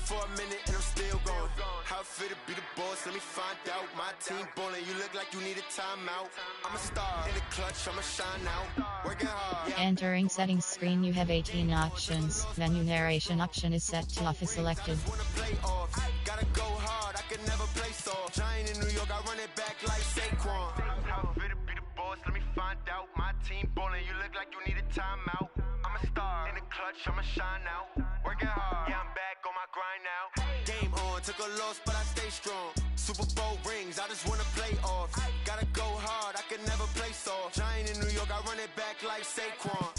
for a minute and I'm still going. How it feel to be the boss, let me find out. My team ballin', you look like you need a timeout. I'm a star, in the clutch, I'ma shine out. Working hard. Entering settings screen, you have 18 options. Menu narration option is set to off is selected. Gotta go hard, I can never play soft. Giant in New York, I run it back like Saquon. How it feel to be the boss, let me find out. My team ballin', you look like you need a timeout. I'm a star, in the clutch, I'ma shine out. Working hard, yeah, I'm back on my grind now. Game on, took a loss, but I stay strong. Super Bowl rings, I just wanna play off. Gotta go hard, I can never play soft. Giant in New York, I run it back like Saquon.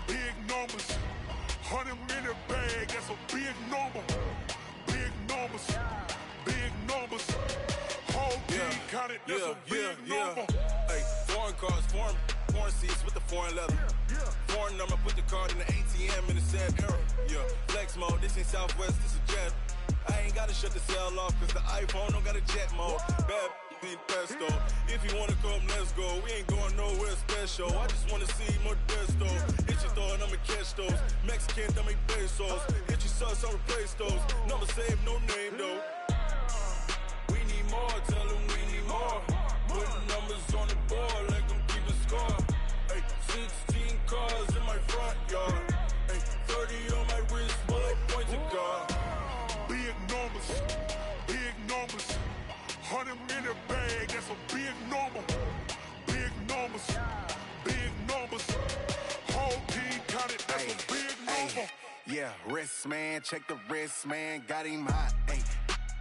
Big numbers, 100-minute bag, that's a big number. Big numbers, whole team counted, that's a big number. Hey, foreign cars, foreign seats with the foreign leather. Foreign number, put the card in the ATM in the sad era. Yeah, flex mode, this ain't Southwest, this is jet. I ain't gotta shut the cell off, cause the iPhone don't got a jet mode. Bad need pesto. If you wanna come, let's go. We ain't going nowhere special. I just wanna see more desto. Hit your thought, I'ma catch those. Mexican, I make pesos. Hit your sus, I'll replace those. Number save, no name though. We need more, tell them we need more. Putting numbers on the board, like I'm keeping score. Hey, 16 cars in my front yard. Hey, 30 on my wrist, bullet point to God. Big numbers, 100-minute bag, that's a big number. Big numbers, whole team counted, that's a big number. Yeah, wrist man, check the wrist man, got him hot. Ay,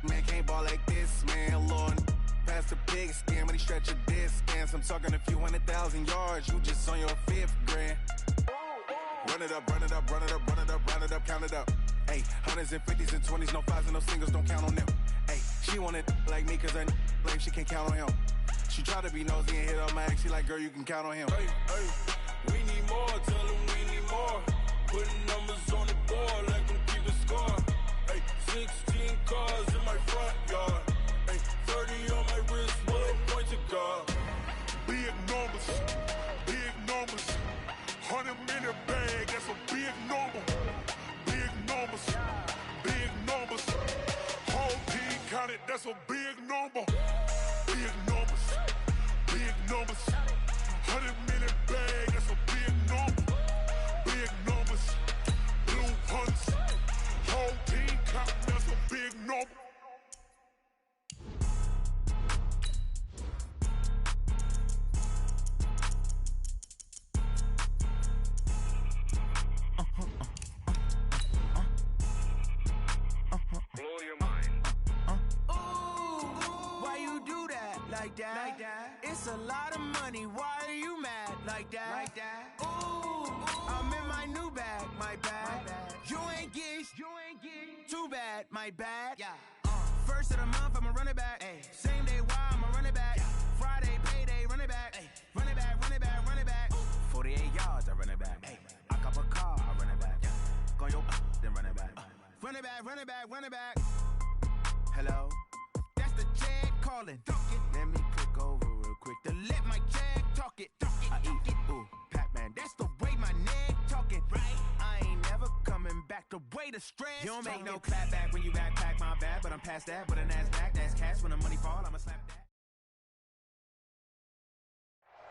man can't ball like this, man. Lord, past the pig skin when he stretch a distance. I'm talking a few 100,000 yards, you just on your 5th grand. Run it up, count it up. Ay, hundreds and 50s and 20s, no 5s and no singles, don't count on them. Ay, she want it like me, cause her lame, she can't count on him. She try to be nosy and hit on my ex, she like, girl, you can count on him. Hey, we need more, tell them we need more. Putting numbers on the board, like I'm keeping score. Hey, 16 cars in my front yard. Hey, 30 on my wrist, bullet point to God. Big numbers, 100-minute bag, that's a big number. Big numbers, whole team counted, that's a big number. Big numbers, 100-minute bag, that's a big number. Big numbers, blue hunts, whole team counted, that's a big number. Like that. It's a lot of money. Why are you mad like that? Ooh, I'm in my new bag, my bad. You ain't getting too bad, my bad. Yeah. First of the month, I'ma run it back. Ay. Same day, why I'ma run it back. Yeah. Friday, payday, run it back. Ay. Run it back. 48 yards, I run it back. Ay. I cop a car, I run it back. Yeah. Go your then run it back. Run it back. Hello? That's the check calling. Let me click over real quick to let my check talk it. I eat, ooh, Pac-Man, that's the way my neck talking. Right? I ain't never coming back the way the stress. You don't make no clap back when you backpack, my bad, but I'm past that. With a NASDAQ, that's cash. When the money fall, I'ma slap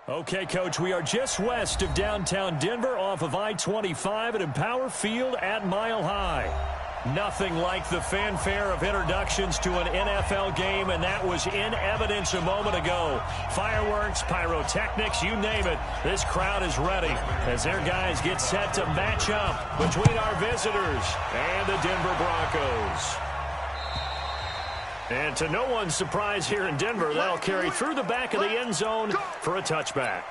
that. Okay, Coach, we are just west of downtown Denver off of I-25 at Empower Field at Mile High. Nothing like the fanfare of introductions to an NFL game, and that was in evidence a moment ago. Fireworks, pyrotechnics, you name it. This crowd is ready as their guys get set to match up between our visitors and the Denver Broncos. And to no one's surprise here in Denver, that'll carry through the back of the end zone for a touchback.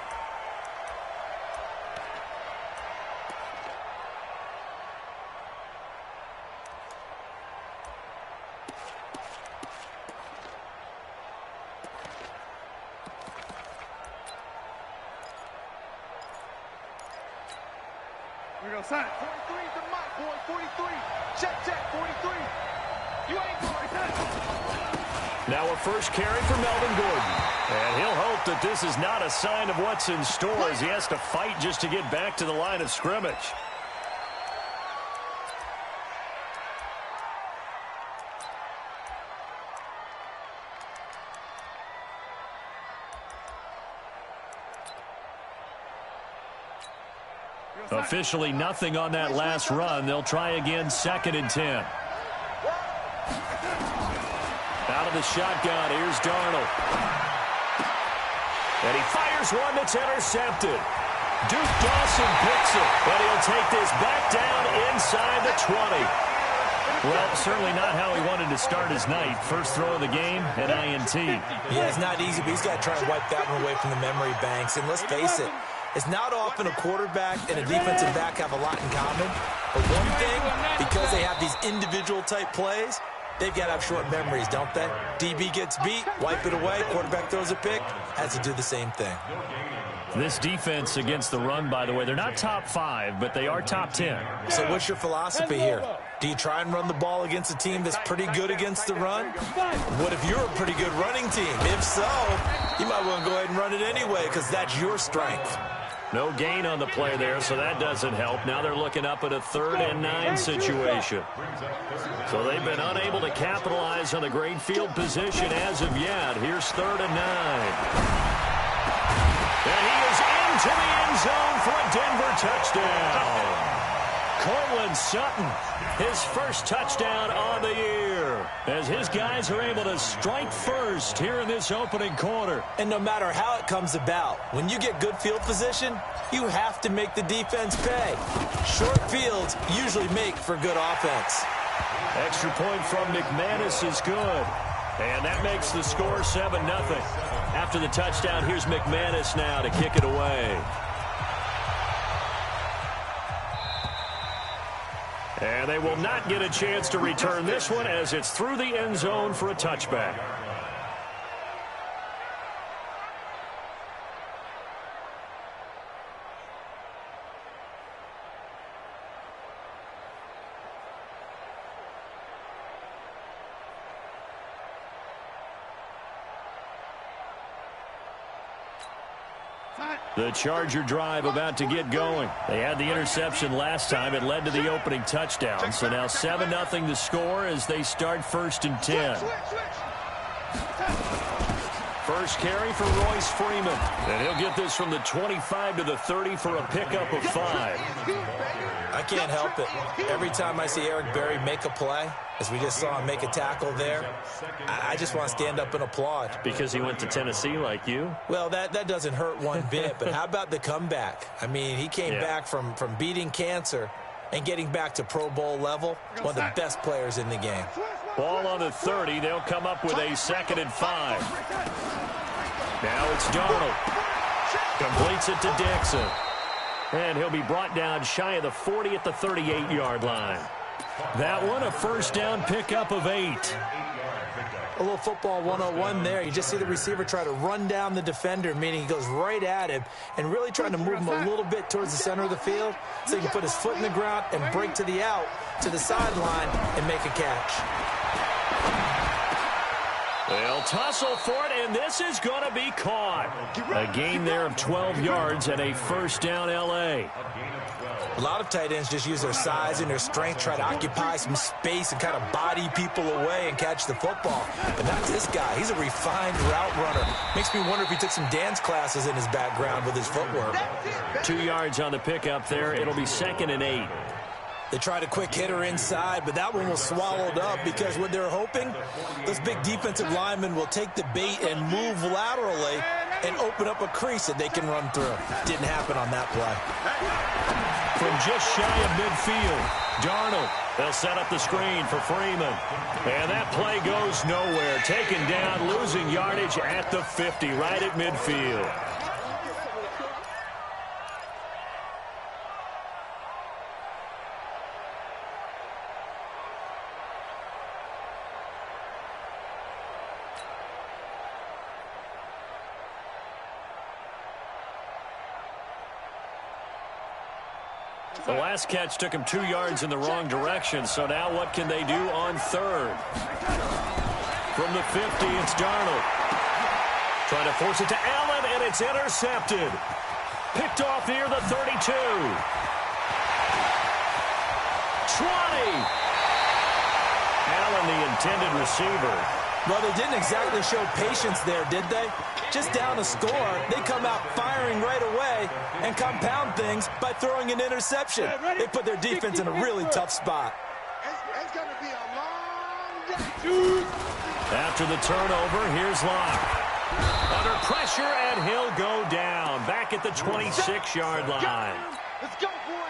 Here we go, son. 43 is the mic, boy. 43. Check, 43. You ain't going. Now a first carry for Melvin Gordon. And he'll hope that this is not a sign of what's in store as he has to fight just to get back to the line of scrimmage. Officially nothing on that last run. They'll try again, 2nd and 10. Out of the shotgun, here's Darnold. And he fires one that's intercepted. Duke Dawson picks it, but he'll take this back down inside the 20. Well, certainly not how he wanted to start his night. First throw of the game, an INT. Yeah, it's not easy, but he's got to try and wipe that one away from the memory banks. And let's face it, it's not often a quarterback and a defensive back have a lot in common. But one thing, because they have these individual type plays, they've got to have short memories, don't they? DB gets beat, wipe it away, quarterback throws a pick, has to do the same thing. This defense against the run, by the way, they're not top 5, but they are top 10. So what's your philosophy here? Do you try and run the ball against a team that's pretty good against the run? What if you're a pretty good running team? If so, you might want to go ahead and run it anyway because that's your strength. No gain on the play there, so that doesn't help. Now they're looking up at a 3rd and 9 situation. So they've been unable to capitalize on a great field position as of yet. Here's 3rd and 9. And he is into the end zone for a Denver touchdown. Cortland Sutton, his first touchdown on the year, as his guys are able to strike first here in this opening quarter. And no matter how it comes about, when you get good field position, you have to make the defense pay. Short fields usually make for good offense. Extra point from McManus is good. And that makes the score 7-0. After the touchdown, here's McManus now to kick it away. And they will not get a chance to return this one as it's through the end zone for a touchback. The Charger drive about to get going. They had the interception last time. It led to the opening touchdown. So now 7-0 the score as they start 1st and 10. First carry for Royce Freeman. And he'll get this from the 25 to the 30 for a pickup of 5. I can't help it. Every time I see Eric Berry make a play, as we just saw him make a tackle there, I just want to stand up and applaud. Because he went to Tennessee like you? Well, that doesn't hurt one bit, but how about the comeback? I mean, he came back from beating cancer and getting back to Pro Bowl level, one of the best players in the game. Ball on the 30. They'll come up with a 2nd and 5. Now it's Darnold. Completes it to Dixon. And he'll be brought down shy of the 40 at the 38-yard line. That one, a first down pickup of 8. A little football 101 there. You just see the receiver try to run down the defender, meaning he goes right at him and really trying to move him a little bit towards the center of the field so he can put his foot in the ground and break to the out, to the sideline, and make a catch. They'll tussle for it, and this is going to be caught. A gain there of 12 yards and a first down L.A. A lot of tight ends just use their size and their strength, try to occupy some space and kind of body people away and catch the football. But not this guy. He's a refined route runner. Makes me wonder if he took some dance classes in his background with his footwork. 2 yards on the pickup there. It'll be 2nd and 8. They tried a quick hitter inside, but that one was swallowed up because what they're hoping, those big defensive linemen will take the bait and move laterally and open up a crease that they can run through. Didn't happen on that play. From just shy of midfield, Darnold. They'll set up the screen for Freeman. And that play goes nowhere. Taken down, losing yardage at the 50, right at midfield. The last catch took him 2 yards in the wrong direction, so now what can they do on third? From the 50, it's Darnold. Trying to force it to Allen, and it's intercepted. Picked off near the 32. 20. Allen, the intended receiver. Well, they didn't exactly show patience there, did they? Just down a score, they come out firing right away and compound things by throwing an interception. They put their defense in a really tough spot. It's going to be a long day. After the turnover, here's Locke. Under pressure, and he'll go down. Back at the 26-yard line.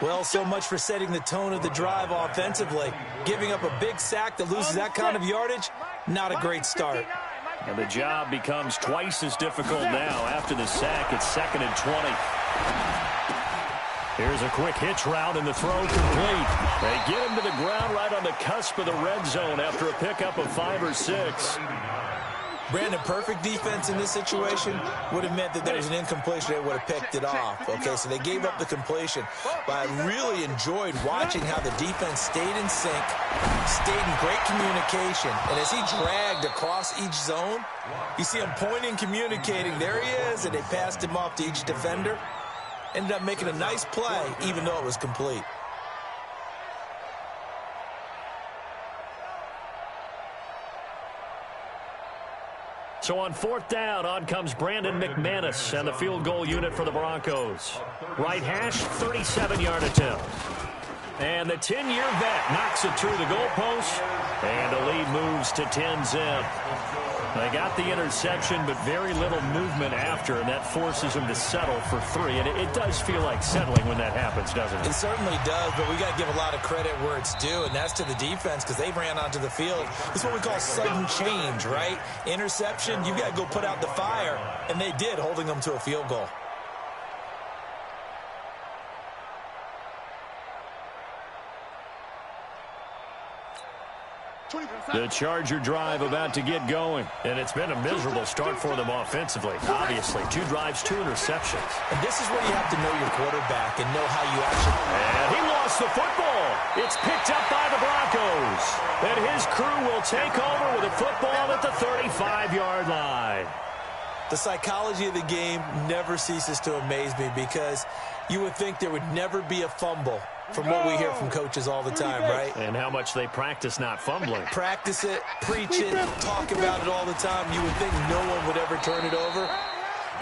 Well, so much for setting the tone of the drive offensively. Giving up a big sack that loses that kind of yardage, not a great start. And the job becomes twice as difficult now. After the sack, it's 2nd and 20. Here's a quick hitch route, and the throw complete. They get him to the ground right on the cusp of the red zone after a pickup of 5 or 6. Brandon, perfect defense in this situation would have meant that there was an incompletion. They would have picked it off. Okay, so they gave up the completion. But I really enjoyed watching how the defense stayed in sync, stayed in great communication. And as he dragged across each zone, you see him pointing, communicating. There he is, and they passed him off to each defender. Ended up making a nice play, even though it was complete. So on 4th down, on comes Brandon McManus and the field goal unit for the Broncos. Right hash, 37-yard attempt. And the 10-year vet knocks it through the goalpost, and the lead moves to 10-zip. They got the interception, but very little movement after, and that forces them to settle for 3. And it does feel like settling when that happens, doesn't it? It certainly does, but we got to give a lot of credit where it's due, and that's to the defense because they ran onto the field. It's what we call sudden change, right? Interception, you got to go put out the fire, and they did, holding them to a field goal. The Charger drive about to get going, and it's been a miserable start for them offensively. Obviously, 2 drives, 2 interceptions. And this is where you have to know your quarterback and know how you actually... And he lost the football. It's picked up by the Broncos. And his crew will take over with a football at the 35-yard line. The psychology of the game never ceases to amaze me because you would think there would never be a fumble from what we hear from coaches all the time, right? And how much they practice not fumbling. Practice it, preach it, talk about it all the time. You would think no one would ever turn it over.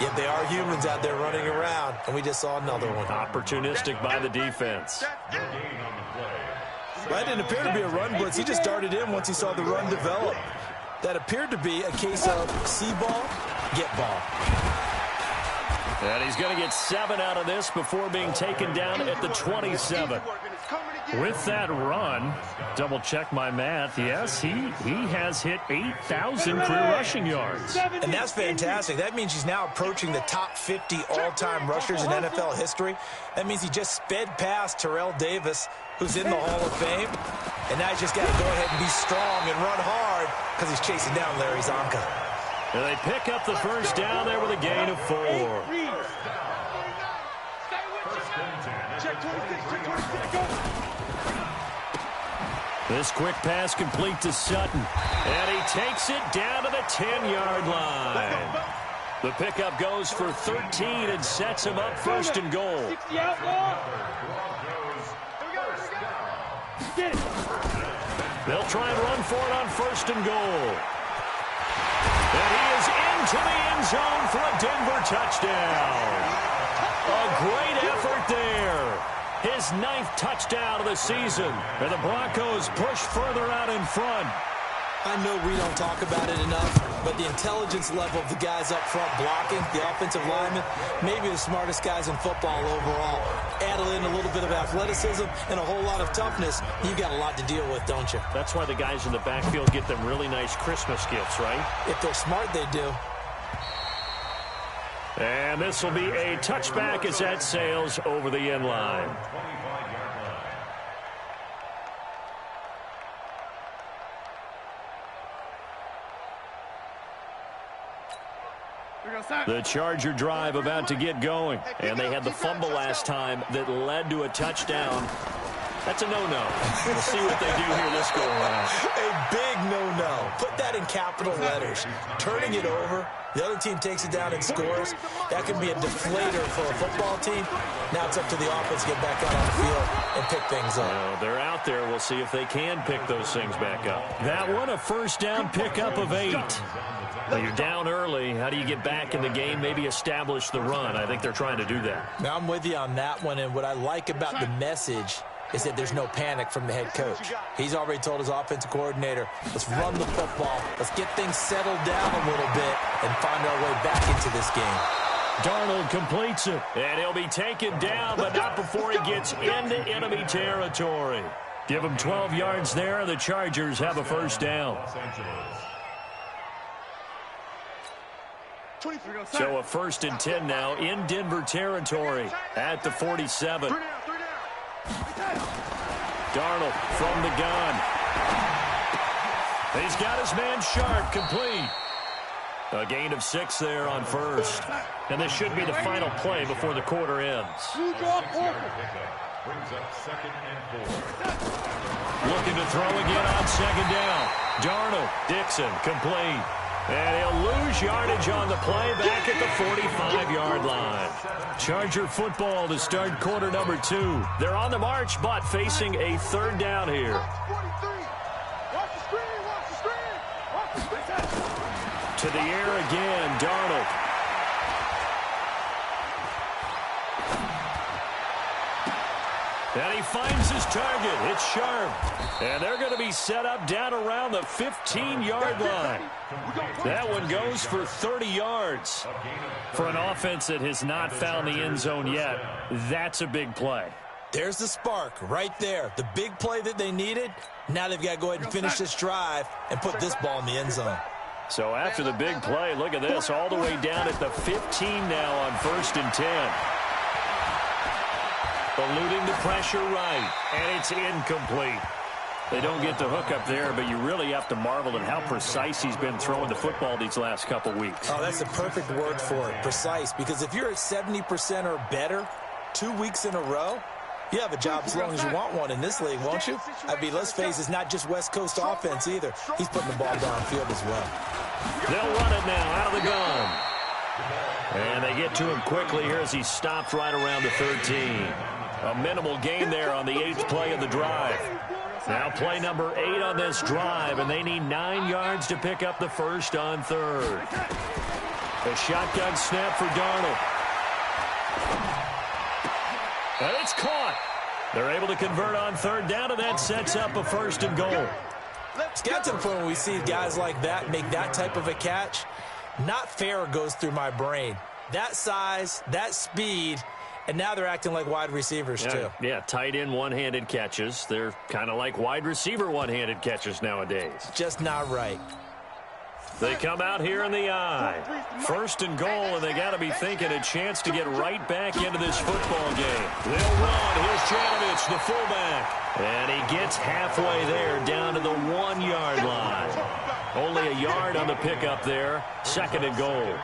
Yet they are humans out there running around, and we just saw another one. Opportunistic by the defense. Well, that didn't appear to be a run blitz. He just darted in once he saw the run develop. That appeared to be a case of see ball, get ball. And he's going to get 7 out of this before being taken down at the 27. With that run, double check my math, yes, he has hit 8,000 career rushing yards. And that's fantastic. That means he's now approaching the top 50 all-time rushers in NFL history. That means he just sped past Terrell Davis, who's in the Hall of Fame. And now he's just got to go ahead and be strong and run hard because he's chasing down Larry Zonka. And they pick up the first down there with a gain of 4. This quick pass complete to Sutton. And he takes it down to the 10-yard line. The pickup goes for 13 and sets him up 1st and goal. They'll try and run for it on 1st and goal. And he is into the end zone for a Denver touchdown. A great effort there. His 9th touchdown of the season. And the Broncos push further out in front. I know we don't talk about it enough, but the intelligence level of the guys up front blocking, the offensive linemen, maybe the smartest guys in football overall. Add in a little bit of athleticism and a whole lot of toughness, you've got a lot to deal with, don't you? That's why the guys in the backfield get them really nice Christmas gifts, right? If they're smart, they do. And this will be a touchback as that sails over the end line. The Charger drive about to get going. And they had the fumble last time that led to a touchdown. That's a no-no. We'll see what they do here this go around. A big no-no. Put that in capital letters. Turning it over, the other team takes it down and scores. That can be a deflator for a football team. Now it's up to the offense to get back out on the field and pick things up. Well, they're out there. We'll see if they can pick those things back up. That one, a first down pickup of 8. Well, you're down early. How do you get back in the game, maybe establish the run? I think they're trying to do that. Now, I'm with you on that one, and what I like about the message is that there's no panic from the head coach. He's already told his offensive coordinator, let's run the football, let's get things settled down a little bit and find our way back into this game. Darnold completes it, and he'll be taken down, but not before he gets into enemy territory. Give him 12 yards there, and the Chargers have a first down. So a 1st and 10 now in Denver territory at the 47. Darnold from the gun. He's got his man Sharp complete. A gain of 6 there on first. And this should be the final play before the quarter ends. Brings up 2nd and 4. Looking to throw again on 2nd down. Darnold, Dixon, complete. And he'll lose yardage on the play back at the 45-yard line. Charger football to start quarter number 2. They're on the march, but facing a 3rd down here. To the air again, Darnold. And he finds his target. It's Sharp. And they're going to be set up down around the 15-yard line. That one goes for 30 yards. For an offense that has not found the end zone yet, that's a big play. There's the spark right there. The big play that they needed. Now they've got to go ahead and finish this drive and put this ball in the end zone. So after the big play, look at this, all the way down at the 15 now on 1st and 10. Eluding the pressure right, and it's incomplete. They don't get the hook up there, but you really have to marvel at how precise he's been throwing the football these last couple weeks. Oh, that's the perfect word for it, precise, because if you're at 70% or better 2 weeks in a row, you have a job as long as you want one in this league, won't you? I mean, let's face it, it's not just West Coast offense either. He's putting the ball downfield as well. They'll run it now out of the gun. And they get to him quickly here as he stopped right around the 13. A minimal gain there on the 8th play of the drive. Now play number 8 on this drive, and they need 9 yards to pick up the first on 3rd. A shotgun snap for Darnold. And it's caught. They're able to convert on 3rd down, and that sets up a 1st and goal. It's got to the point when we see guys like that make that type of a catch. Not fair goes through my brain. That size, that speed, and now they're acting like wide receivers, too. Yeah, tight end one-handed catches. They're kind of like wide receiver one-handed catches nowadays. Just not right. They come out here in the eye. 1st and goal, and they got to be thinking a chance to get right back into this football game. They'll run. Here's Janovich, the fullback. And he gets halfway there down to the 1-yard line. Only a yard on the pickup there. 2nd and goal.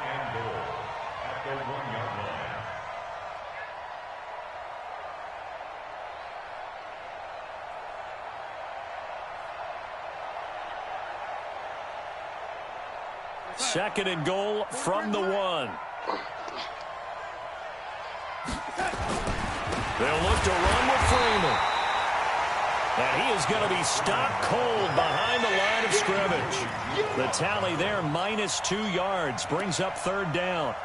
Second and goal from the 1. They'll look to run with Freeman. And he is going to be stopped cold behind the line of scrimmage. The tally there, -2 yards, brings up 3rd down.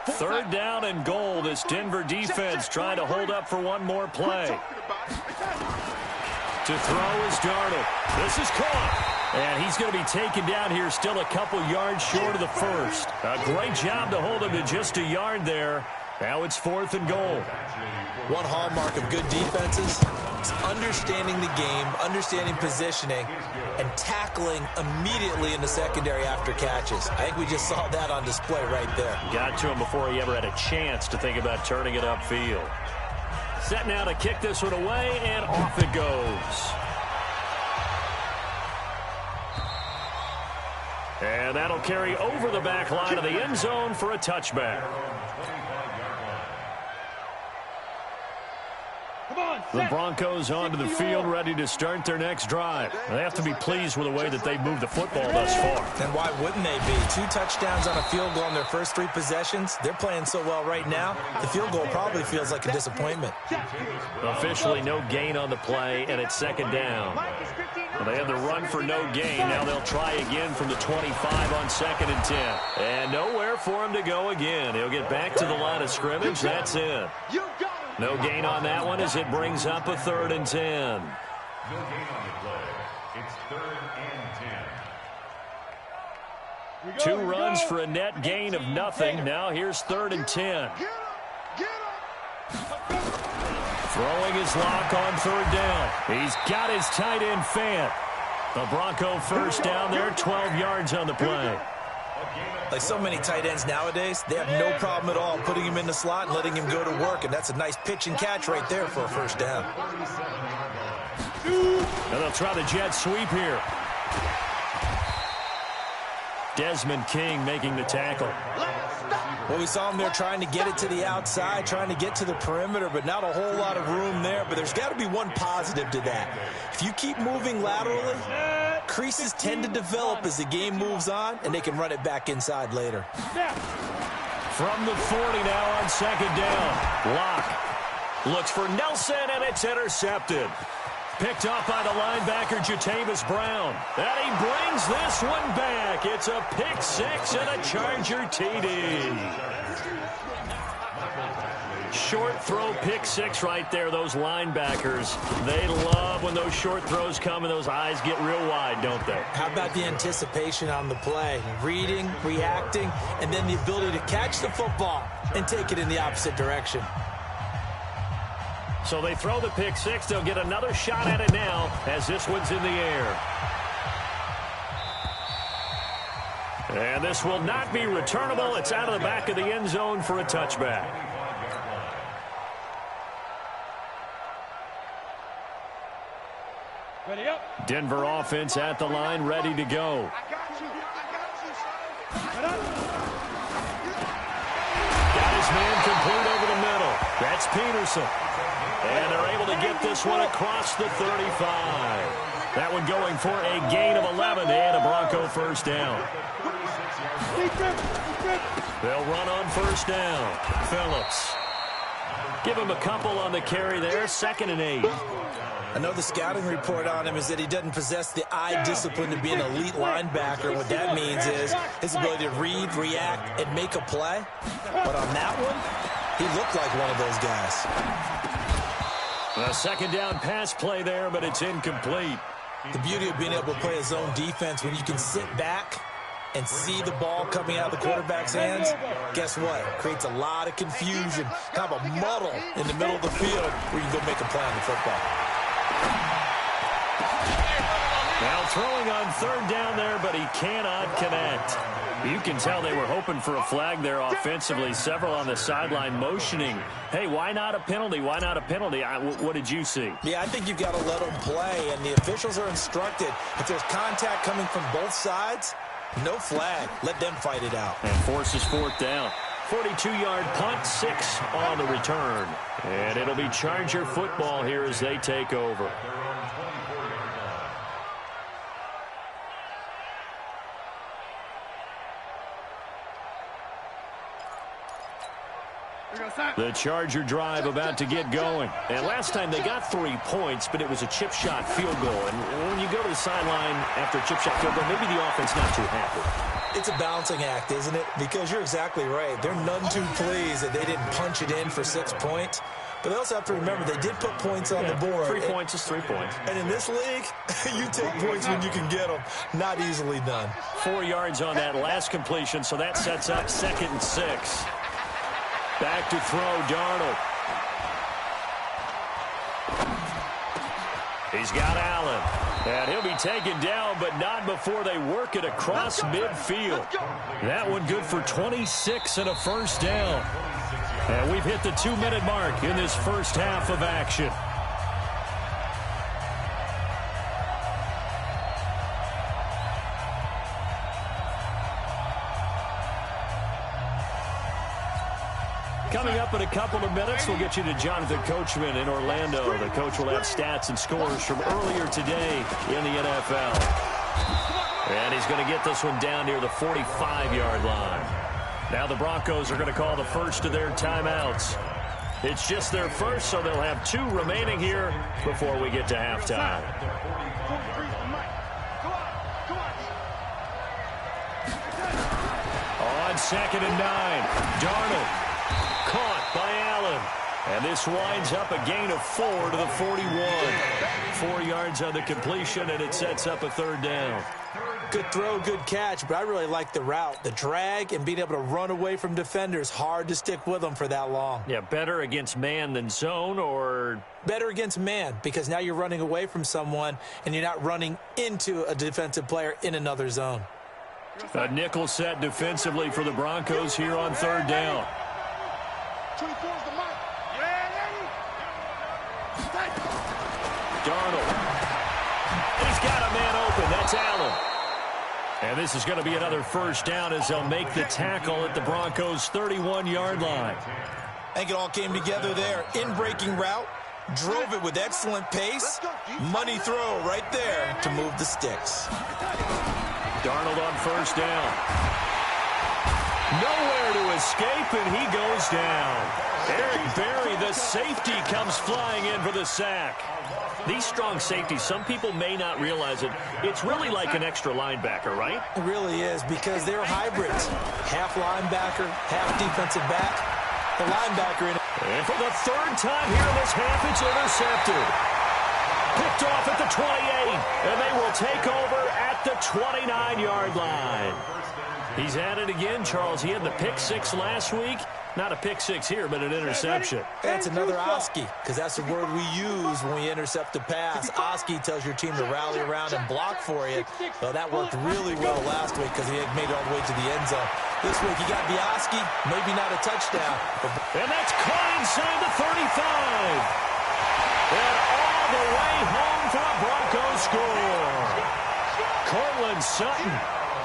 Third down and goal. This Denver defense trying to hold up for one more play. To throw is Darnold. This is caught. And he's going to be taken down here still a couple yards short of the first. A great job to hold him to just a yard there. Now it's 4th and goal. One hallmark of good defenses is understanding the game, understanding positioning, and tackling immediately in the secondary after catches. I think we just saw that on display right there. Got to him before he ever had a chance to think about turning it upfield. set now to kick this one away, and off it goes. And that'll carry over the back line of the end zone for a touchback. The Broncos onto the field, ready to start their next drive. They have to be pleased with the way that they've moved the football thus far. And why wouldn't they be? 2 touchdowns on a field goal in their first 3 possessions. They're playing so well right now, the field goal probably feels like a disappointment. Officially no gain on the play, and it's second down. Well, they had the run for no gain. Now they'll try again from the 25 on 2nd and 10. And nowhere for him to go again. He'll get back to the line of scrimmage. That's it. No gain on that one as it brings up a 3rd and 10. No gain on the play. It's 3rd and 10. 2 runs for a net gain of nothing. Now here's 3rd and 10. Throwing his lock on 3rd down. He's got his tight end Fant. The Bronco first down there, 12 yards on the play. Like so many tight ends nowadays, they have no problem at all putting him in the slot and letting him go to work, and that's a nice pitch and catch right there for a first down. And they'll try the jet sweep here. Desmond King making the tackle. Well, we saw him there trying to get it to the outside, trying to get to the perimeter, but not a whole lot of room there. But there's got to be one positive to that. If you keep moving laterally, creases tend to develop as the game moves on, and they can run it back inside later. From the 40 now on 2nd down. Locke looks for Nelson, and it's intercepted. Picked off by the linebacker, Jatavis Brown. And he brings this one back. It's a pick 6 and a Charger TD. Short throw, pick 6 right there. Those linebackers, they love when those short throws come and those eyes get real wide, don't they? How about the anticipation on the play? Reading, reacting, and then the ability to catch the football and take it in the opposite direction. So they throw the pick 6. They'll get another shot at it now as this one's in the air. And this will not be returnable. It's out of the back of the end zone for a touchback. Ready up. Denver offense at the line, ready to go. Got his man complete over the middle. That's Peterson. And they're able to get this one across the 35. That one going for a gain of 11 and a Bronco first down. They'll run on first down. Phillips. Give him a couple on the carry there. 2nd and 8. I know the scouting report on him is that he doesn't possess the eye discipline to be an elite linebacker. What that means is his ability to read, react, and make a play. But on that one, he looked like one of those guys. A 2nd down pass play there, but it's incomplete. The beauty of being able to play a zone defense when you can sit back and see the ball coming out of the quarterback's hands, guess what? Creates a lot of confusion, kind of a muddle in the middle of the field where you can go make a play on the football. Now throwing on 3rd down there, but he cannot connect. You can tell they were hoping for a flag there offensively. Several on the sideline motioning, hey, why not a penalty? Why not a penalty? What did you see? Yeah, I think you've got to let them play, and the officials are instructed. If there's contact coming from both sides, no flag. Let them fight it out. And forces 4th down. 42-yard punt, 6 on the return. And it'll be Charger football here as they take over. The Charger drive about to get going. And last time they got 3 points, but it was a chip shot field goal. And when you go to the sideline after a chip shot field goal, maybe the offense not too happy. It's a balancing act, isn't it? Because you're exactly right. They're none too pleased that they didn't punch it in for 6 points. But they also have to remember they did put points on the board. 3 points is 3 points. And in this league, you take points when you can get them. Not easily done. 4 yards on that last completion, so that sets up 2nd and 6. Back to throw, Darnold. He's got Allen. And he'll be taken down, but not before they work it across midfield. That one good for 26 and a first down. And we've hit the 2-minute mark in this first half of action. Coming up in a couple of minutes, we'll get you to Jonathan Coachman in Orlando. The coach will have stats and scores from earlier today in the NFL. And he's going to get this one down near the 45-yard line. Now the Broncos are going to call the first of their timeouts. It's just their first, so they'll have 2 remaining here before we get to halftime. On 2nd and 9, Darnold. Caught by Allen. And this winds up a gain of 4 to the 41. 4 yards on the completion, and it sets up a 3rd down. Good throw, good catch, but I really like the route. The drag and being able to run away from defenders. Hard to stick with them for that long. Yeah, better against man than zone, or? Better against man, because now you're running away from someone, and you're not running into a defensive player in another zone. A nickel set defensively for the Broncos here on 3rd down. 24 is the mark. Darnold. He's got a man open. That's Allen. And this is going to be another 1st down as they'll make the tackle at the Broncos' 31-yard line. I think it all came together there. In-breaking route. Drove it with excellent pace. Money throw right there to move the sticks. Darnold on 1st down. Nowhere to escape, and he goes down. Eric Berry, the safety, comes flying in for the sack. These strong safeties, some people may not realize it. It's really like an extra linebacker, right? It really is, because they're hybrids. Half linebacker, half defensive back. The linebacker in it. And for the 3rd time here in this half, it's intercepted. Picked off at the 28, and they will take over at the 29-yard line. He's at it again, Charles. He had the pick 6 last week. Not a pick 6 here, but an interception. That's another Oski, because that's the word we use when we intercept a pass. Oski tells your team to rally around and block for you. Well, that worked really well last week because he had made it all the way to the end zone. This week, he got the Oski, maybe not a touchdown. And that's caught inside the 35. And all the way home for a Broncos score. Courtland Sutton,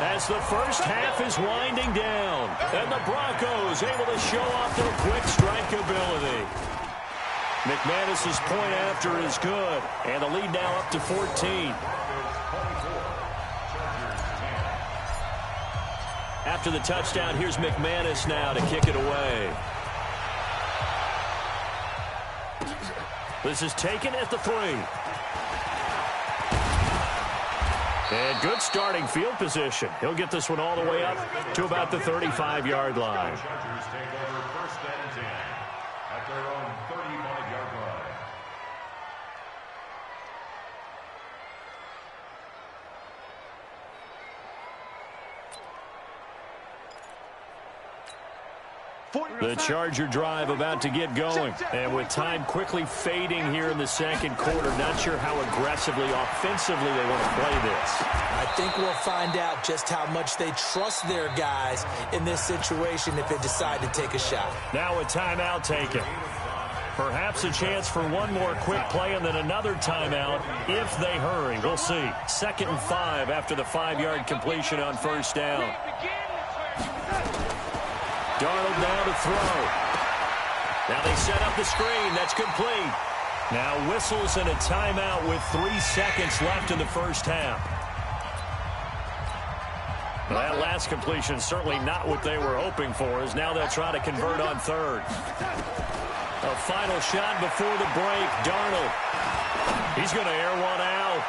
as the first half is winding down. And the Broncos able to show off their quick strike ability. McManus's point after is good. And the lead now up to 14. After the touchdown, here's McManus now to kick it away. This is taken at the 3. And good starting field position. He'll get this one all the way up to about the 35-yard line. Chargers take over 1st and 10 at their own 35-yard line. The Charger drive about to get going. And with time quickly fading here in the 2nd quarter, not sure how aggressively, offensively they want to play this. I think we'll find out just how much they trust their guys in this situation if they decide to take a shot. Now a timeout taken. Perhaps a chance for one more quick play and then another timeout if they hurry. We'll see. 2nd and 5 after the 5-yard completion on 1st down. Darnold now to throw. Now they set up the screen. That's complete. Now whistles and a timeout with 3 seconds left in the first half. Well, that last completion certainly not what they were hoping for, as now they'll try to convert on 3rd. A final shot before the break. Darnold. He's going to air one out.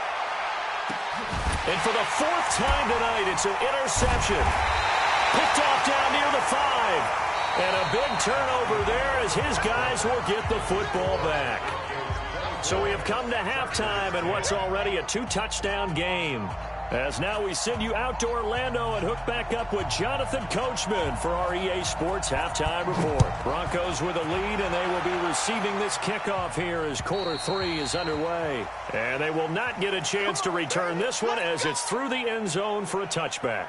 And for the 4th time tonight, it's an interception. Picked off down near the 5. And a big turnover there as his guys will get the football back. So we have come to halftime in what's already a 2-touchdown game. As now we send you out to Orlando and hook back up with Jonathan Coachman for our EA Sports Halftime Report. Broncos with a lead, and they will be receiving this kickoff here as quarter 3 is underway. And they will not get a chance to return this one as it's through the end zone for a touchback.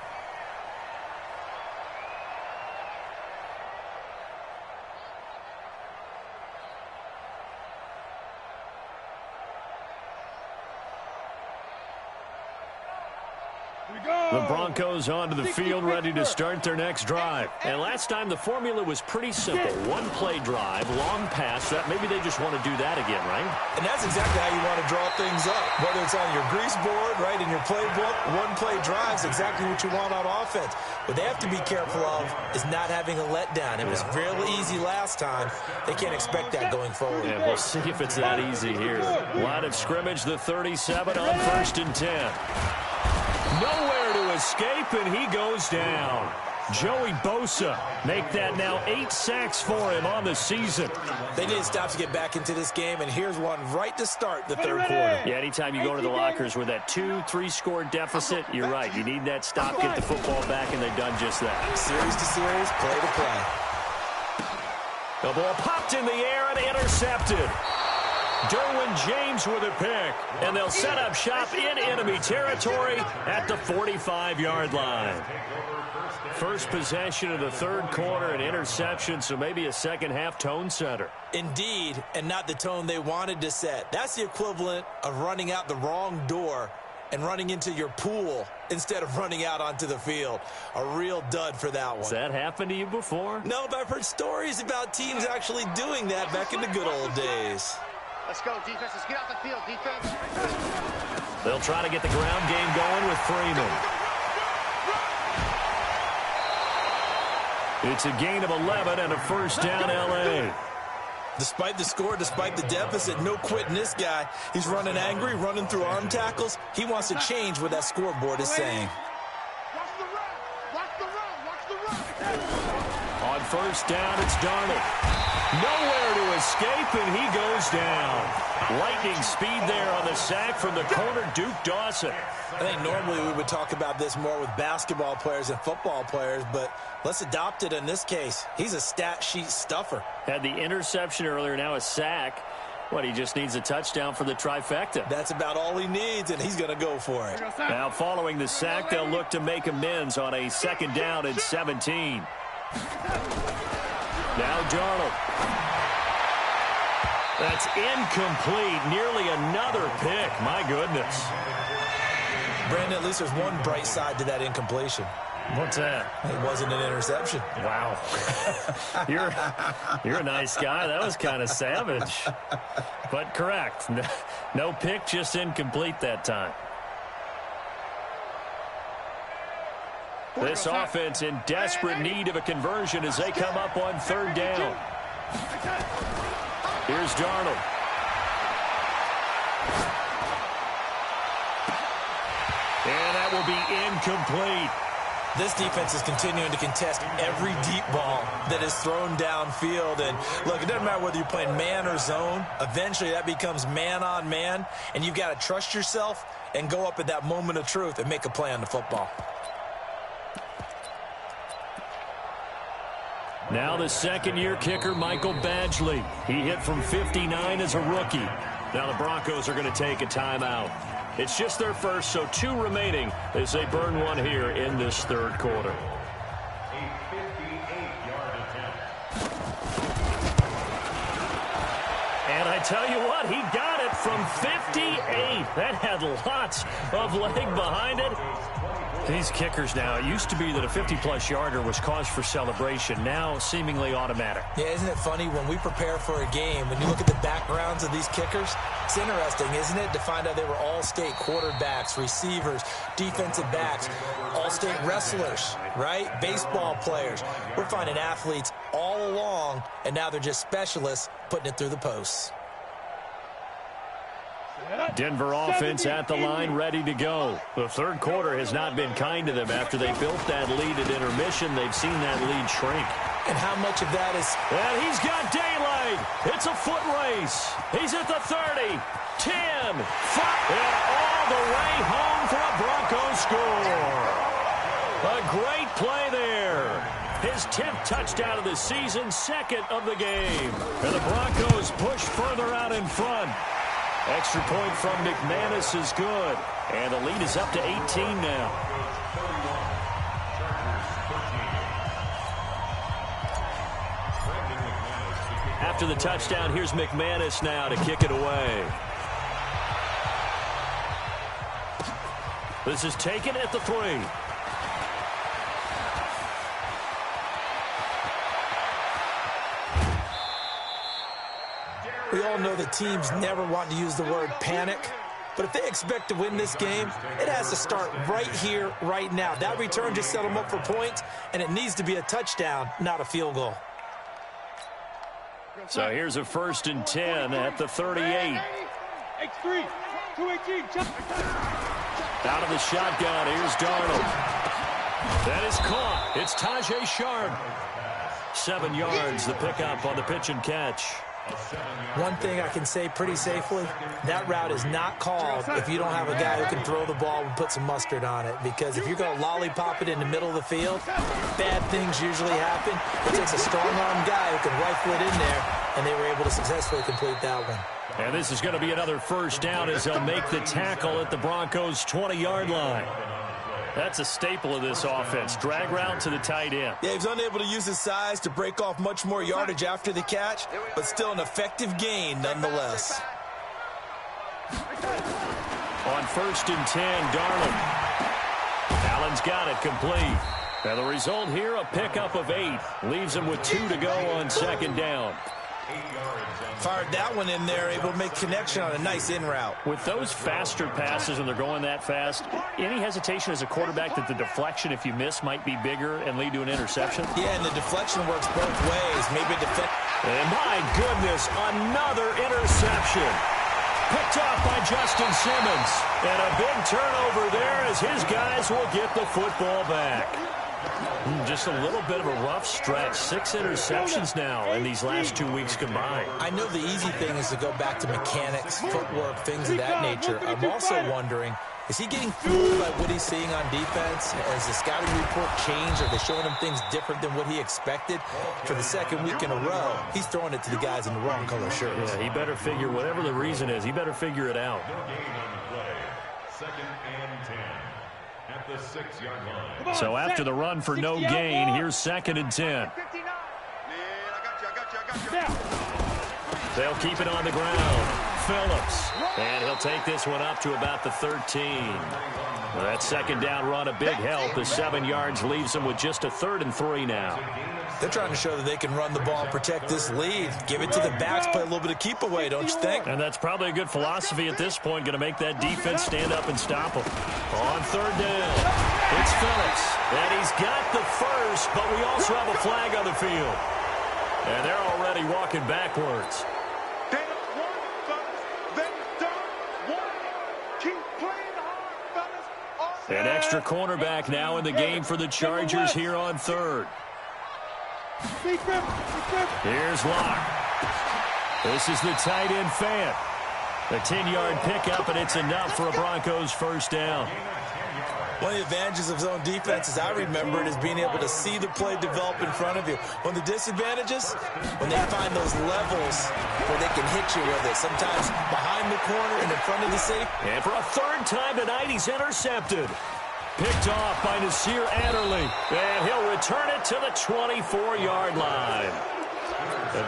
The Broncos onto the field, ready to start their next drive. And last time, the formula was pretty simple. One-play drive, long pass. That maybe they just want to do that again, right? And that's exactly how you want to draw things up. Whether it's on your grease board, right, in your playbook, one-play drive is exactly what you want on offense. What they have to be careful of is not having a letdown. It was really easy last time. They can't expect that going forward. Yeah, we'll see if it's that easy here. Line of scrimmage, the 37 on 1st and 10. Nowhere to escape, and he goes down. Joey Bosa make that now 8 sacks for him on the season. They need to stop to get back into this game, and here's one right to start the third quarter. Yeah, anytime you go to the lockers with that 2-3 score deficit, you're right. You need that stop, get the football back, and they've done just that. Series to series, play to play. The ball popped in the air and intercepted. Derwin James with a pick, and they'll set up shop in enemy territory at the 45-yard line. First possession of the third quarter, an interception, so maybe a second-half tone setter. Indeed, and not the tone they wanted to set. That's the equivalent of running out the wrong door and running into your pool instead of running out onto the field. A real dud for that one. Has that happened to you before? No, but I've heard stories about teams actually doing that back in the good old days. Let's go, defense. Let's get out the field, defense. They'll try to get the ground game going with Freeman. It's a gain of 11 and a first down, L.A. Despite the score, despite the deficit, no quitting this guy. He's running angry, running through arm tackles. He wants to change what that scoreboard is saying. Watch the run. Watch the run. Watch the run. On first down, it's Darnold. Nowhere to escape, and he goes down. Lightning speed there on the sack from the corner, Duke Dawson. I think normally we would talk about this more with basketball players and football players, but let's adopt it in this case. He's a stat sheet stuffer. Had the interception earlier, now a sack. What, he just needs a touchdown for the trifecta. That's about all he needs, and he's going to go for it. Now following the sack, they'll look to make amends on a second down and 17. Now Darnold. That's incomplete. Nearly another pick. My goodness. Brandon, at least there's one bright side to that incompletion. What's that? It wasn't an interception. Wow. You're a nice guy. That was kind of savage. But correct. No pick, just incomplete that time. This offense in desperate need of a conversion as they come up on third down. Here's Darnold. And that will be incomplete. This defense is continuing to contest every deep ball that is thrown downfield. And, look, it doesn't matter whether you're playing man or zone. Eventually that becomes man on man, and you've got to trust yourself and go up at that moment of truth and make a play on the football. Now the second-year kicker, Michael Badgley. He hit from 59 as a rookie. Now the Broncos are going to take a timeout. It's just their first, so 2 remaining as they burn one here in this third quarter. A 58-yard attempt. And I tell you what, he got it from 58. That had lots of leg behind it. These kickers now, it used to be that a 50-plus yarder was cause for celebration. Now, seemingly automatic. Yeah, isn't it funny when we prepare for a game, when you look at the backgrounds of these kickers, it's interesting, isn't it, to find out they were all-state quarterbacks, receivers, defensive backs, all-state wrestlers, right? Baseball players. We're finding athletes all along, and now they're just specialists putting it through the posts. Denver offense at the line, ready to go. The third quarter has not been kind to them. After they built that lead at intermission, they've seen that lead shrink. And how much of that is... And he's got daylight. It's a foot race. He's at the 30, 10, 5, and all the way home for a Broncos score. A great play there. His 10th touchdown of the season, second of the game. And the Broncos push further out in front. Extra point from McManus is good. And the lead is up to 18 now. After the touchdown, here's McManus now to kick it away. This is taken at the 3. We all know that teams never want to use the word panic. But if they expect to win this game, it has to start right here, right now. That return just set them up for points, and it needs to be a touchdown, not a field goal. So here's a 1st and 10 at the 38. X3, 218. Out of the shotgun, here's Darnold. That is caught. It's Tajae Sharp. 7 yards, the pickup on the pitch and catch. One thing I can say pretty safely, that route is not called if you don't have a guy who can throw the ball and put some mustard on it. Because if you're going to lollipop it in the middle of the field, bad things usually happen. It takes a strong-arm guy who can rifle it in there, and they were able to successfully complete that one. And this is going to be another 1st down as they'll make the tackle at the Broncos' 20-yard line. That's a staple of this offense. Drag route to the tight end. Yeah, he was unable to use his size to break off much more yardage after the catch, but still an effective gain nonetheless. On 1st and 10, Darnold. Allen's got it complete. Now the result here, a pickup of 8. Leaves him with 2 to go on 2nd down. Fired that one in there, able to make connection on a nice in route. With those faster passes when they're going that fast, any hesitation as a quarterback that the deflection, if you miss, might be bigger and lead to an interception? Yeah, and the deflection works both ways. Maybe and my goodness, another interception. Picked off by Justin Simmons. And a big turnover there as his guys will get the football back. Just a little bit of a rough stretch. 6 interceptions now in these last 2 weeks combined. I know the easy thing is to go back to mechanics, footwork, things of that nature. I'm also wondering, is he getting fooled by what he's seeing on defense? Has the scouting report changed? Are they showing him things different than what he expected? For the 2nd week in a row, he's throwing it to the guys in the wrong color shirts. Yeah, he better figure, whatever the reason is, he better figure it out. 2nd and 10. At the 6-yard line. So after the run for no gain, here's 2nd and 10. They'll keep it on the ground. Phillips. And he'll take this one up to about the 13. That 2nd down run, a big help. The 7 yards leaves them with just a 3rd and 3 now. They're trying to show that they can run the ball and protect this lead. Give it to the backs, play a little bit of keep away, don't you think? And that's probably a good philosophy at this point, going to make that defense stand up and stop them. On 3rd down, it's Phillips. And he's got the 1st, but we also have a flag on the field. And they're already walking backwards. An extra cornerback now in the game for the Chargers here on 3rd. Here's Locke. This is the tight end Fant. A 10-yard pickup, and it's enough for a Broncos 1st down. One of the advantages of zone defense, as I remember it, is being able to see the play develop in front of you. One of the disadvantages, when they find those levels where they can hit you with it, sometimes behind the corner and in front of the safety. And for a 3rd time tonight, he's intercepted. Picked off by Nasir Adderley. And he'll return it to the 24-yard line.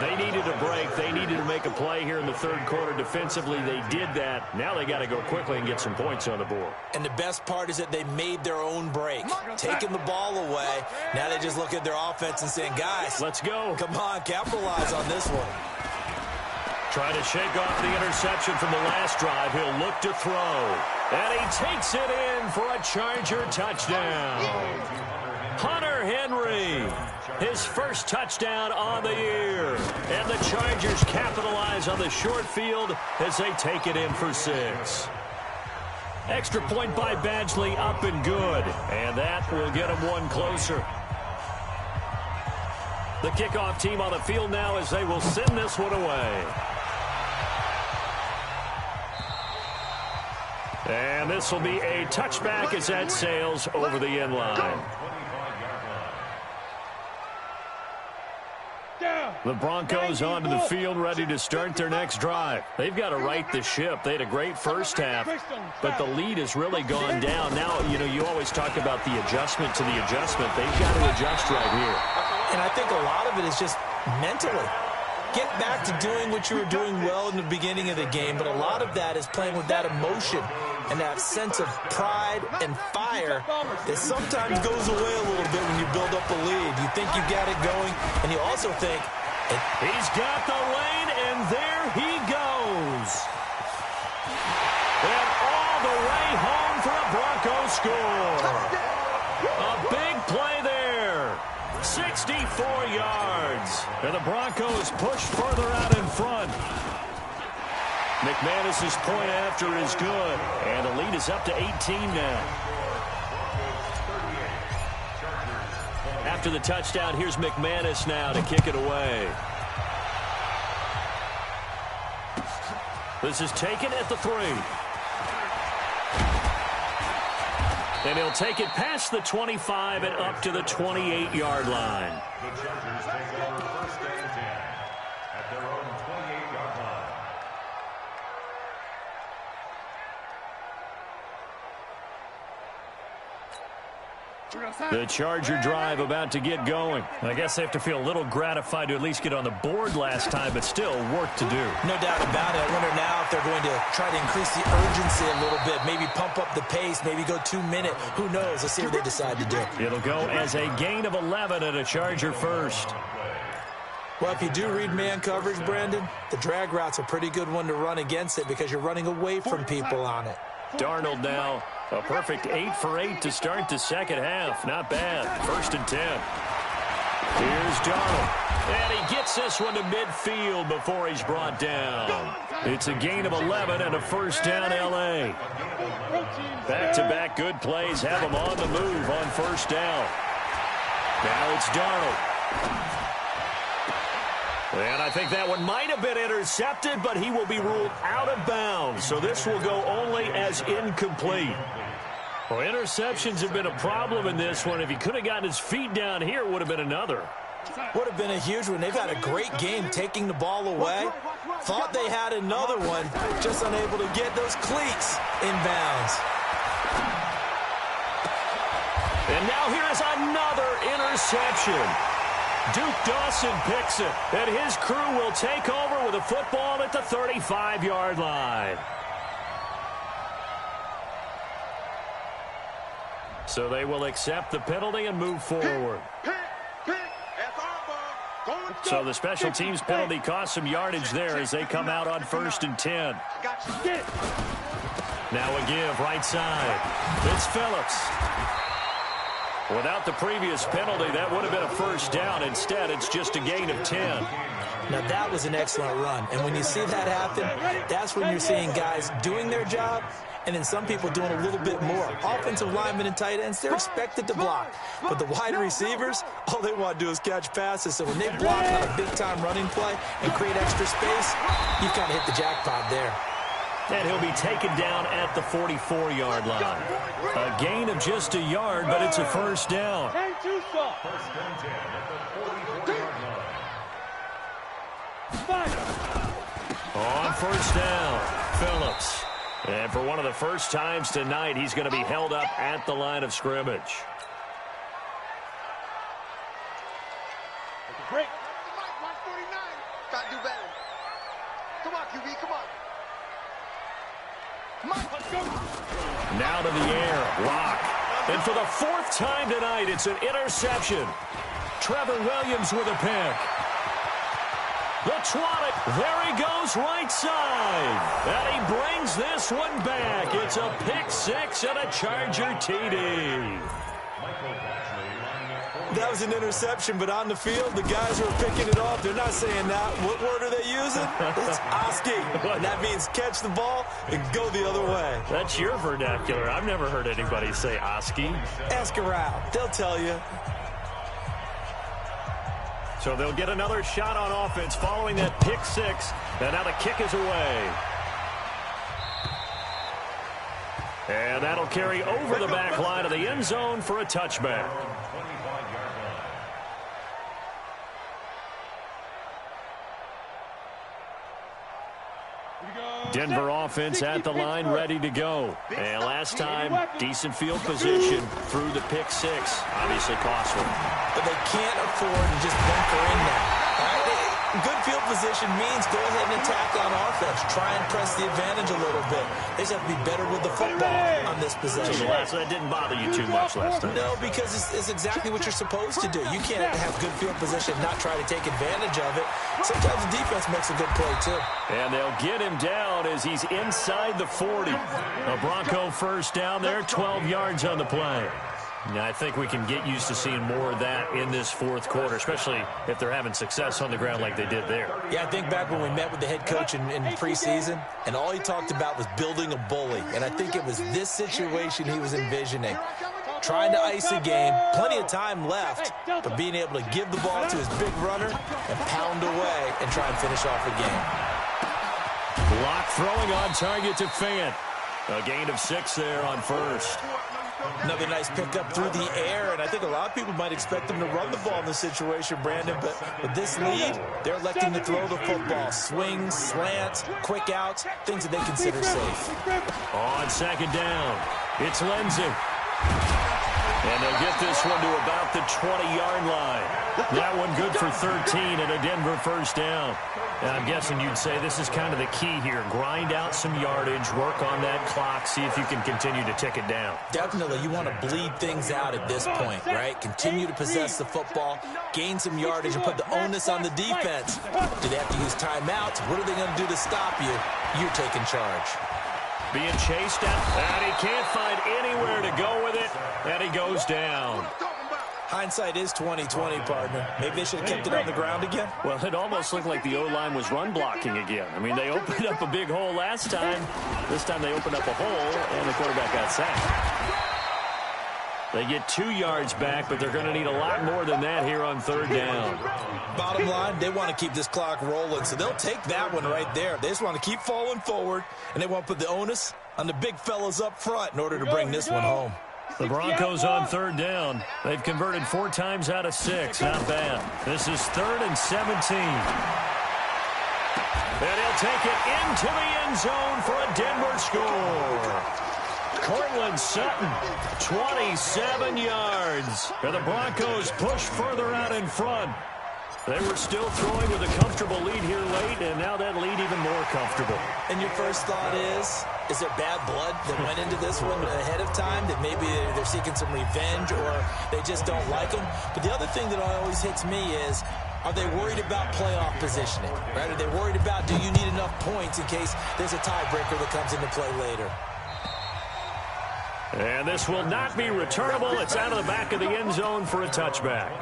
They needed a break. They needed to make a play here in the 3rd quarter. Defensively, they did that. Now they got to go quickly and get some points on the board. And the best part is that they made their own break. Taking the ball away. Now they just look at their offense and saying, guys, let's go. Come on, capitalize on this one. Trying to shake off the interception from the last drive. He'll look to throw. And he takes it in for a Charger touchdown. Hunter Henry, his 1st touchdown on the year. And the Chargers capitalize on the short field as they take it in for 6. Extra point by Badgley, up and good. And that will get him one closer. The kickoff team on the field now as they will send this one away. And this will be a touchback as that sails over the end line. The Broncos onto the field, ready to start their next drive. They've got to right the ship. They had a great 1st half, but the lead has really gone down. Now, you always talk about the adjustment to the adjustment. They've got to adjust right here. And I think a lot of it is just mentally. Get back to doing what you were doing well in the beginning of the game, but a lot of that is playing with that emotion and that sense of pride and fire that sometimes goes away a little bit when you build up a lead. You think you got it going, and you also think, He's got the lane, and there he goes. And all the way home for a Broncos score. A big play there. 64 yards. And the Broncos push further out in front. McManus's point after is good. And the lead is up to 18 now. After the touchdown, here's McManus now to kick it away. This is taken at the 3. And he'll take it past the 25 and up to the 28-yard line. The Chargers take over first and 10 at their own 28-yard line. The Charger drive about to get going. I guess they have to feel a little gratified to at least get on the board last time, but still work to do. No doubt about it. I wonder now if they're going to try to increase the urgency a little bit, maybe pump up the pace, maybe go 2-minute. Who knows? Let's see what they decide to do. It'll go as a gain of 11 and a Charger first. Well, if you do read man coverage, Brandon, the drag route's a pretty good one to run against it because you're running away from people on it. Darnold now, a perfect 8 for 8 to start the second half. Not bad. First and 10. Here's Darnold. And he gets this one to midfield before he's brought down. It's a gain of 11 and a first down, L.A. Back-to-back good plays have him on the move on first down. Now it's Darnold. And I think that one might have been intercepted, but he will be ruled out of bounds. So this will go only as incomplete. Well, interceptions have been a problem in this one. If he could have gotten his feet down here, it would have been another. Would have been a huge one. They've had a great game taking the ball away. Thought they had another one, just unable to get those cleats in bounds. And now here is another interception. Duke Dawson picks it, and his crew will take over with a football at the 35-yard line. So they will accept the penalty and move forward. So the special teams penalty cost some yardage there as they come out on first and 10. Now a give right side. It's Phillips. Without the previous penalty, that would have been a first down. Instead, it's just a gain of 10. Now, that was an excellent run. And when you see that happen, that's when you're seeing guys doing their job and then some people doing a little bit more. Offensive linemen and tight ends, they're expected to block. But the wide receivers, all they want to do is catch passes. So when they block on a big-time running play and create extra space, you kind of hit the jackpot there. And he'll be taken down at the 44-yard line. A gain of just a yard, but it's a first down. First and 10 at the 44-yard line. On first down, Phillips. And for one of the first times tonight, he's going to be held up at the line of scrimmage. Great. Watch 49. Got to do better. Come on, QB, come on. Let's go. Now to the air, Rock. And for the fourth time tonight, it's an interception. Trevor Williams with a pick. The 20, there he goes right side. And he brings this one back. It's a pick six and a Charger TD. That was an interception, but on the field, the guys who are picking it off, they're not saying that. What word are they using? It's Oski. And that means catch the ball and go the other way. That's your vernacular. I've never heard anybody say Oski. Ask around. They'll tell you. So they'll get another shot on offense following that pick six. And now the kick is away. And that'll carry over the back line of the end zone for a touchback. Denver offense at the line, ready to go. And last time, decent field position through the pick six. Obviously costly. But they can't afford to just bunker in now. Right? Good field position means go ahead and attack on offense. Try and press the advantage a little bit. They just have to be better with the football on this possession. So that didn't bother you too much last time? No, because it's exactly what you're supposed to do. You can't have good field position and not try to take advantage of it. Sometimes the defense makes a good play, too. And they'll get him down as he's inside the 40. A Bronco first down there, 12 yards on the play. Now, I think we can get used to seeing more of that in this fourth quarter, especially if they're having success on the ground like they did there. Yeah, I think back when we met with the head coach in preseason, and all he talked about was building a bully. And I think it was this situation he was envisioning. Trying to ice a game, plenty of time left, but being able to give the ball to his big runner and pound away and try and finish off the game. Block throwing on target to Fant. A gain of 6 there on first. Another nice pickup through the air, and I think a lot of people might expect them to run the ball in this situation, Brandon, but with this lead, they're electing to throw the football. Swings, slants, quick outs, things that they consider safe. On second down, it's Lindsey. And they'll get this one to about the 20-yard line. That one good for 13 and a Denver first down. And I'm guessing you'd say this is kind of the key here. Grind out some yardage, work on that clock, see if you can continue to tick it down. Definitely. You want to bleed things out at this point, right? Continue to possess the football, gain some yardage, and put the onus on the defense. Do they have to use timeouts? What are they going to do to stop you? You're taking charge. Being chased out, and he can't find anywhere to go with it, and he goes down. Hindsight is 20/20, partner. Maybe they should have kept it on the ground again. Well, it almost looked like the O-line was run blocking again. I mean, they opened up a big hole last time. This time they opened up a hole, and the quarterback got sacked. They get 2 yards back, but they're going to need a lot more than that here on third down. Bottom line, they want to keep this clock rolling, so they'll take that one right there. They just want to keep falling forward, and they want to put the onus on the big fellas up front in order to bring this one home. The Broncos on third down. They've converted 4 times out of 6. Not bad. This is 3rd and 17. And he'll take it into the end zone for a Denver score. Cortland Sutton, 27 yards. And the Broncos push further out in front. They were still throwing with a comfortable lead here late, and now that lead even more comfortable. And your first thought is there bad blood that went into this one ahead of time, that maybe they're seeking some revenge or they just don't like them? But the other thing that always hits me is, are they worried about playoff positioning? Right? Are they worried about, do you need enough points in case there's a tiebreaker that comes into play later? And this will not be returnable. It's out of the back of the end zone for a touchback.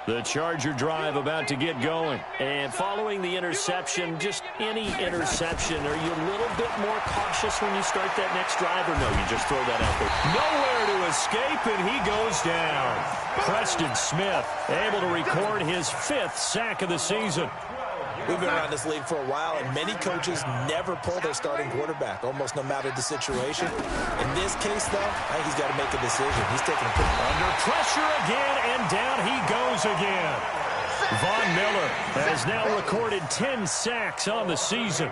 The Charger drive about to get going. And following the interception, just any interception, are you a little bit more cautious when you start that next drive, or no, you just throw that out there? Nowhere to escape, and he goes down. Preston Smith able to record his 5th sack of the season. We've been around this league for a while, and many coaches never pull their starting quarterback, almost no matter the situation. In this case, though, I think he's got to make a decision. He's taking a pick. Under pressure again, and down he goes again. Von Miller has now recorded 10 sacks on the season.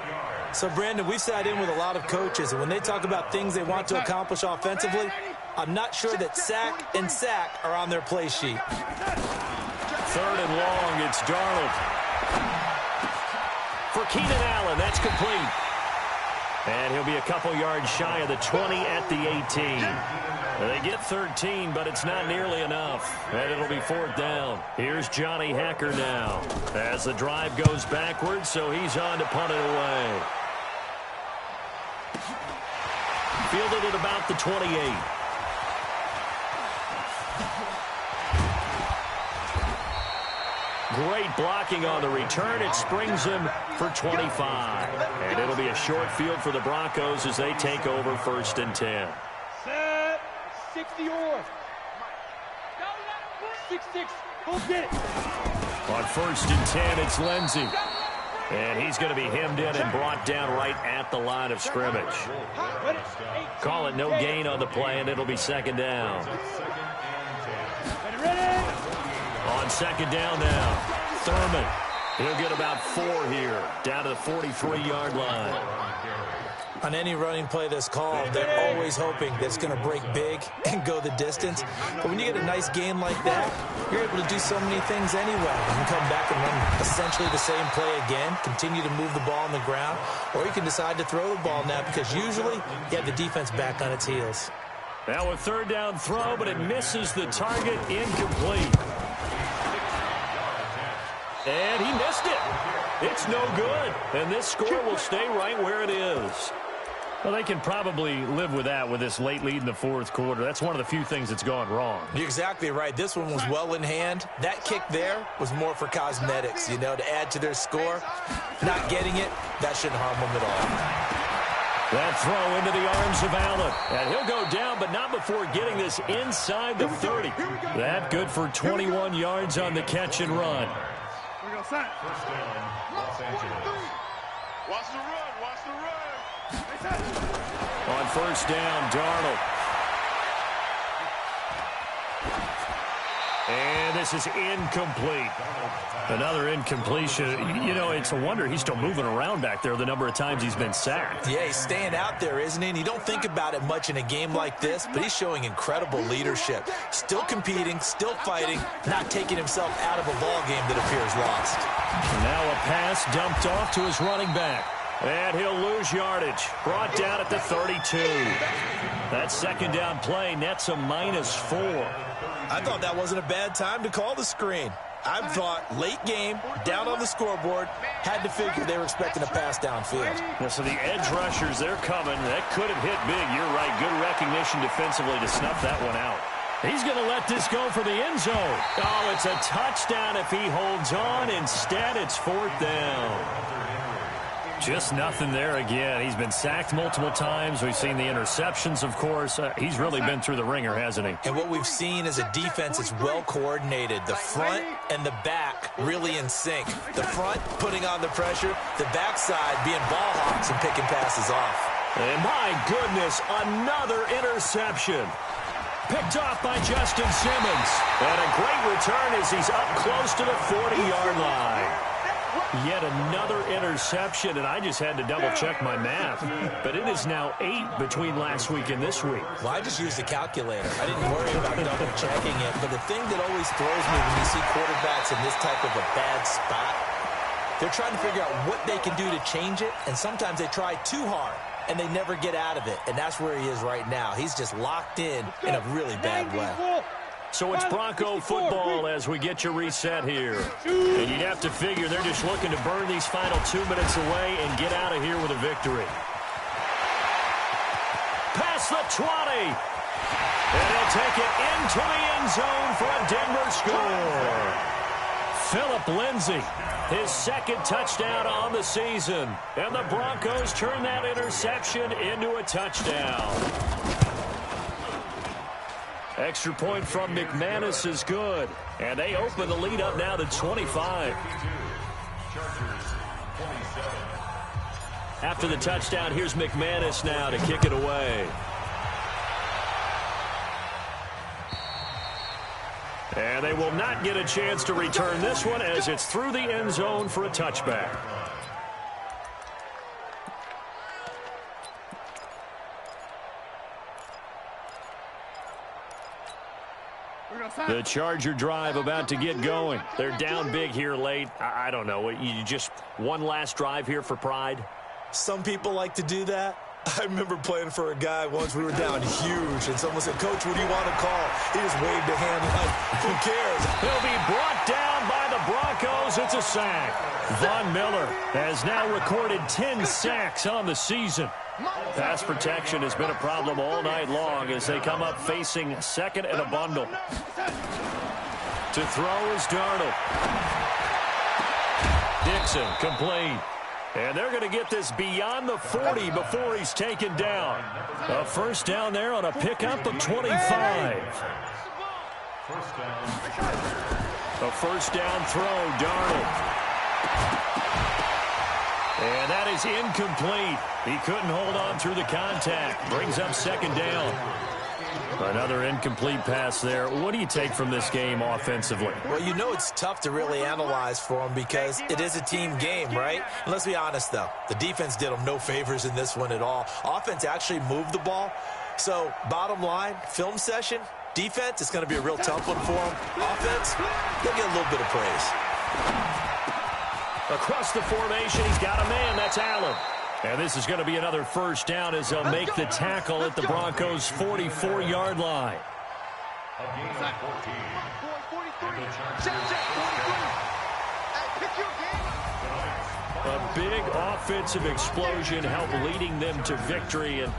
So, Brandon, we've sat in with a lot of coaches, and when they talk about things they want to accomplish offensively, I'm not sure that sack and sack are on their play sheet. 3rd and long, it's Darnold. For Keenan Allen, that's complete. And he'll be a couple yards shy of the 20 at the 18. They get 13, but it's not nearly enough. And it'll be 4th down. Here's Johnny Hekker now as the drive goes backwards, so he's on to punt it away. Fielded at about the 28. Great blocking on the return. It springs him for 25. And it'll be a short field for the Broncos as they take over 1st and 10. Set. 60-or. 6-6. Go get it. On 1st and 10, it's Lindsey. And he's going to be hemmed in and brought down right at the line of scrimmage. Call it no gain on the play, and it'll be 2nd down. Ready? On 2nd down now, Thurman. He'll get about 4 here, down to the 43-yard line. On any running play that's called, they're always hoping that it's going to break big and go the distance. But when you get a nice game like that, you're able to do so many things anyway. You can come back and run essentially the same play again, continue to move the ball on the ground, or you can decide to throw the ball now because usually you have the defense back on its heels. Now a 3rd down throw, but it misses the target, incomplete. And he missed it. It's no good. And this score will stay right where it is. Well, they can probably live with that with this late lead in the 4th quarter. That's one of the few things that's gone wrong. You're exactly right. This one was well in hand. That kick there was more for cosmetics, you know, to add to their score. Not getting it, that shouldn't harm them at all. That throw into the arms of Allen. And he'll go down, but not before getting this inside the 30. That good for 21 yards on the catch and run. First down, Los Angeles. Watch the run. Watch the run. On 1st down, Darnold. And this is incomplete. Another incompletion. You know, it's a wonder he's still moving around back there the number of times he's been sacked. Yeah, he's staying out there, isn't he? And you don't think about it much in a game like this, but he's showing incredible leadership. Still competing, still fighting, not taking himself out of a ball game that appears lost. Now a pass dumped off to his running back. And he'll lose yardage. Brought down at the 32. That 2nd down play nets a -4. I thought that wasn't a bad time to call the screen. I thought late game, down on the scoreboard, had to figure they were expecting a pass downfield. Yeah, so the edge rushers, they're coming. That could have hit big. You're right. Good recognition defensively to snuff that one out. He's going to let this go for the end zone. Oh, it's a touchdown if he holds on. Instead, it's 4th down. Just nothing there again. He's been sacked multiple times. We've seen the interceptions, of course. He's really been through the ringer, hasn't he? And what we've seen is a defense that's well coordinated. The front and the back really in sync. The front putting on the pressure, the backside being ball hawks and picking passes off. And my goodness, another interception. Picked off by Justin Simmons. And a great return as he's up close to the 40-yard line. Yet another interception, and I just had to double-check my math. But it is now 8 between last week and this week. Well, I just used a calculator. I didn't worry about double-checking it. But the thing that always throws me when you see quarterbacks in this type of a bad spot, they're trying to figure out what they can do to change it, and sometimes they try too hard, and they never get out of it. And that's where he is right now. He's just locked in a really bad way. So it's Bronco football as we get you reset here. And you'd have to figure they're just looking to burn these final 2 minutes away and get out of here with a victory. Past the 20. And he'll take it into the end zone for a Denver score. Phillip Lindsay, his 2nd touchdown on the season. And the Broncos turn that interception into a touchdown. Extra point from McManus is good. And they open the lead up now to 25. After the touchdown, here's McManus now to kick it away. And they will not get a chance to return this one as it's through the end zone for a touchback. The Charger drive about to get going. They're down big here late. I don't know. You just one last drive here for pride? Some people like to do that. I remember playing for a guy once. We were down huge, and someone said, "Coach, what do you want to call?" He just waved a hand like, who cares? He'll be brought down by the Broncos. It's a sack. Von Miller has now recorded 10 sacks on the season. Pass protection has been a problem all night long as they come up facing 2nd and a bundle. To throw is Darnold. Dixon complete. And they're going to get this beyond the 40 before he's taken down. A first down there on a pickup of 25. A first down throw, Darnold. And that is incomplete. He couldn't hold on through the contact. Brings up 2nd down. Another incomplete pass there. What do you take from this game offensively? Well, you know it's tough to really analyze for them because it is a team game, right? And let's be honest, though. The defense did them no favors in this one at all. Offense actually moved the ball. So, bottom line, film session, defense, it's going to be a real tough one for them. Offense, they'll get a little bit of praise. Across the formation, he's got a man. That's Allen. And this is going to be another first down as they'll make the tackle at the Broncos' 44-yard line. A big offensive explosion helped leading them to victory. And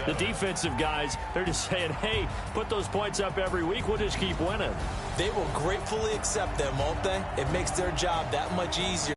the defensive guys, they're just saying, hey, put those points up every week. We'll just keep winning. They will gratefully accept them, won't they? It makes their job that much easier.